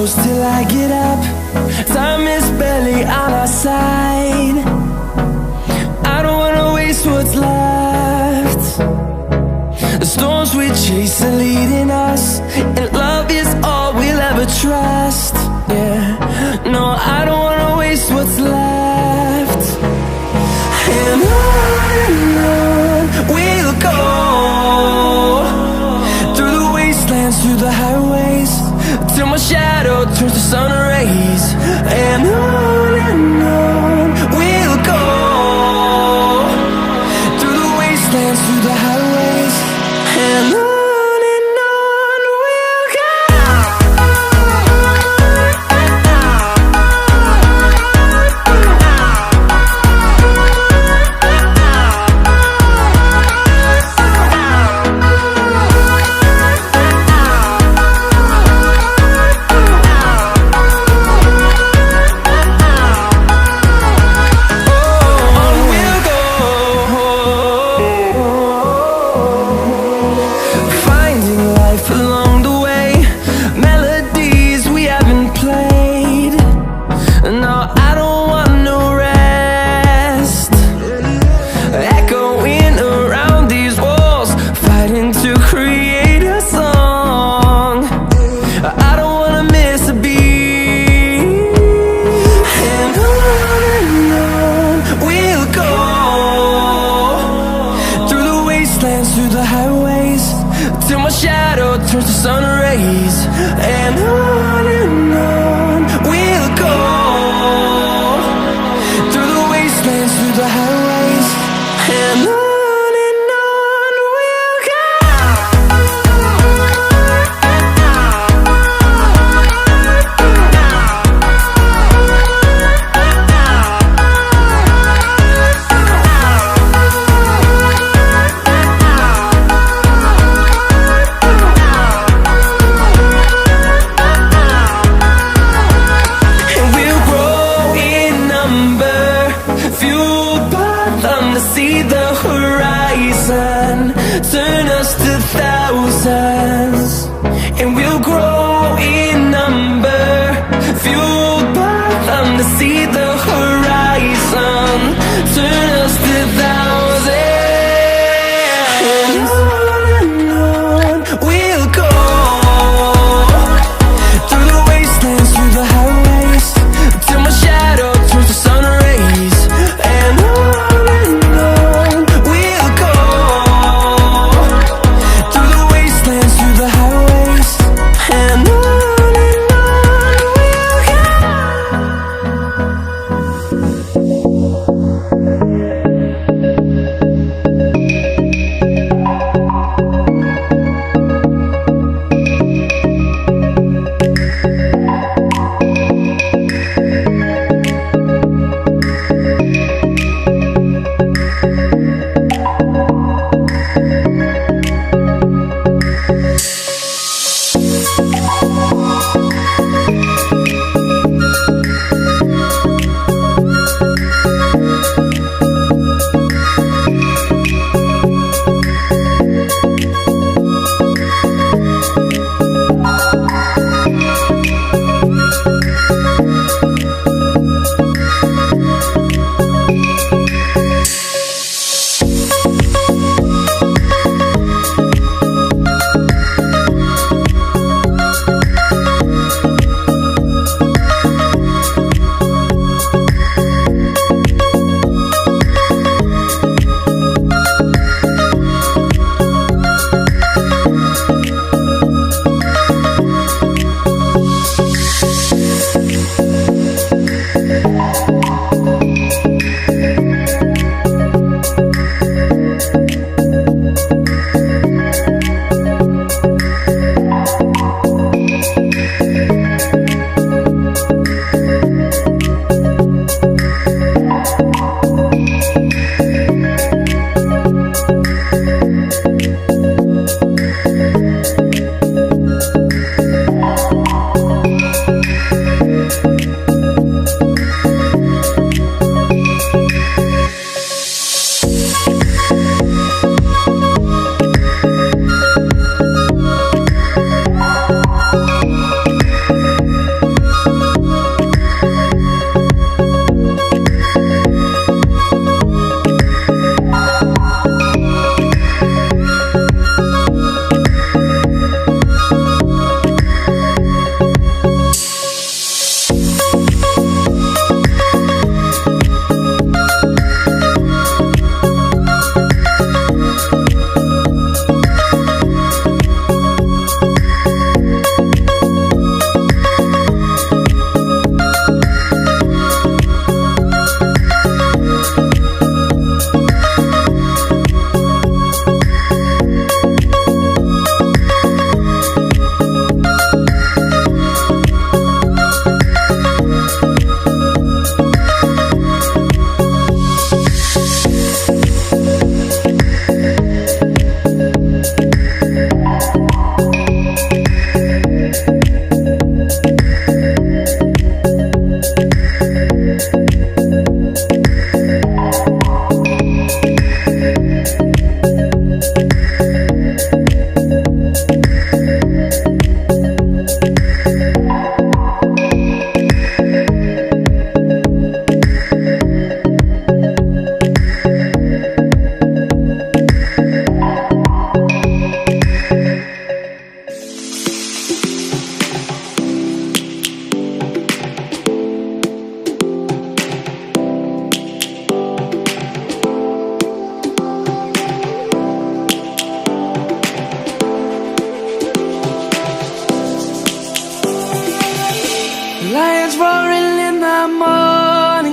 close till I get up. Time is barely on our side. I don't wanna waste what's left. The storms we chase are leading us, and love is all we'll ever trust. Yeah, no, I don't wanna waste what's left. And on we'll go, through the wastelands, through the highways, till my shadow turns to sun rays. And on we'll go, through the wastelands, through the highways, and on we'll go.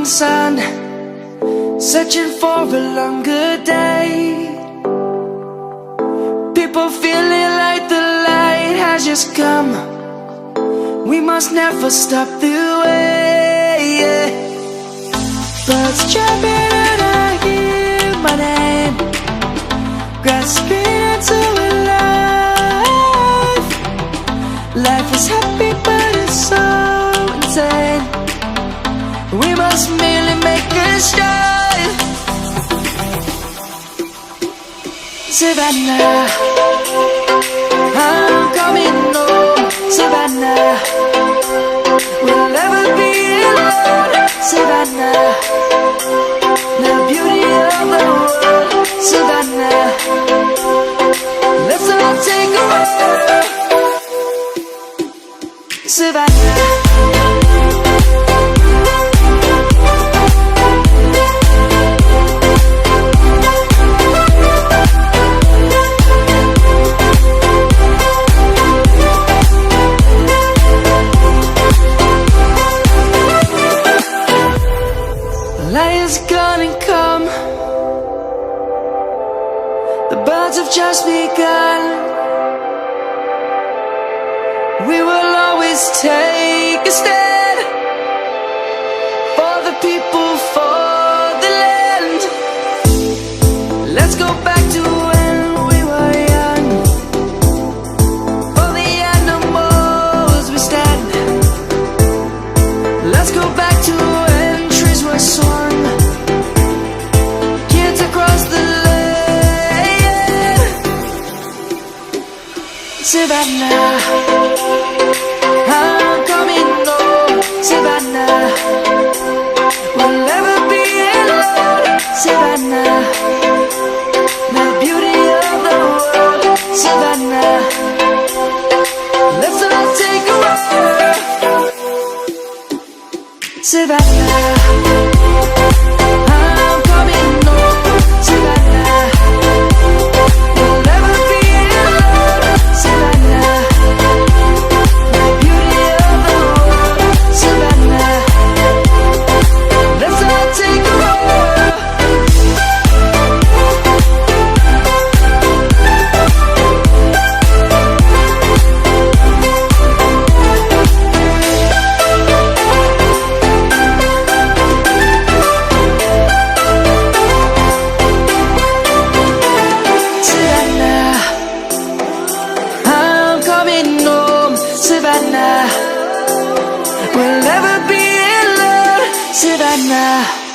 sun, searching for a longer day. People feeling like the light has just come. We must never stop the way, yeah. Birds chirping and I hear my name, grasping into a life. Life is happy but it's so insane. We must merely make a start. Savannah, I'm coming home. Savannah, we'll never be alone. Savannah, the beauty of the world. Savannah, let's all take a walk. Savannah. Come, the birds have just begun. We will always take a stand for the people, for the land. Let's go back to when we were young. For the animals we stand. Let's go back to when trees were swung. Savannah, I'm coming home. Savannah, we'll never be alone. Savannah, the beauty of the world. Savannah, let's all take a walk. Savannah, I'm coming home. Savannah, we'll never be alone. Savannah, the beauty of the world. Savannah, let's all take a walk. Savannah, I'm coming home. Savannah, we'll never be alone. Savannah.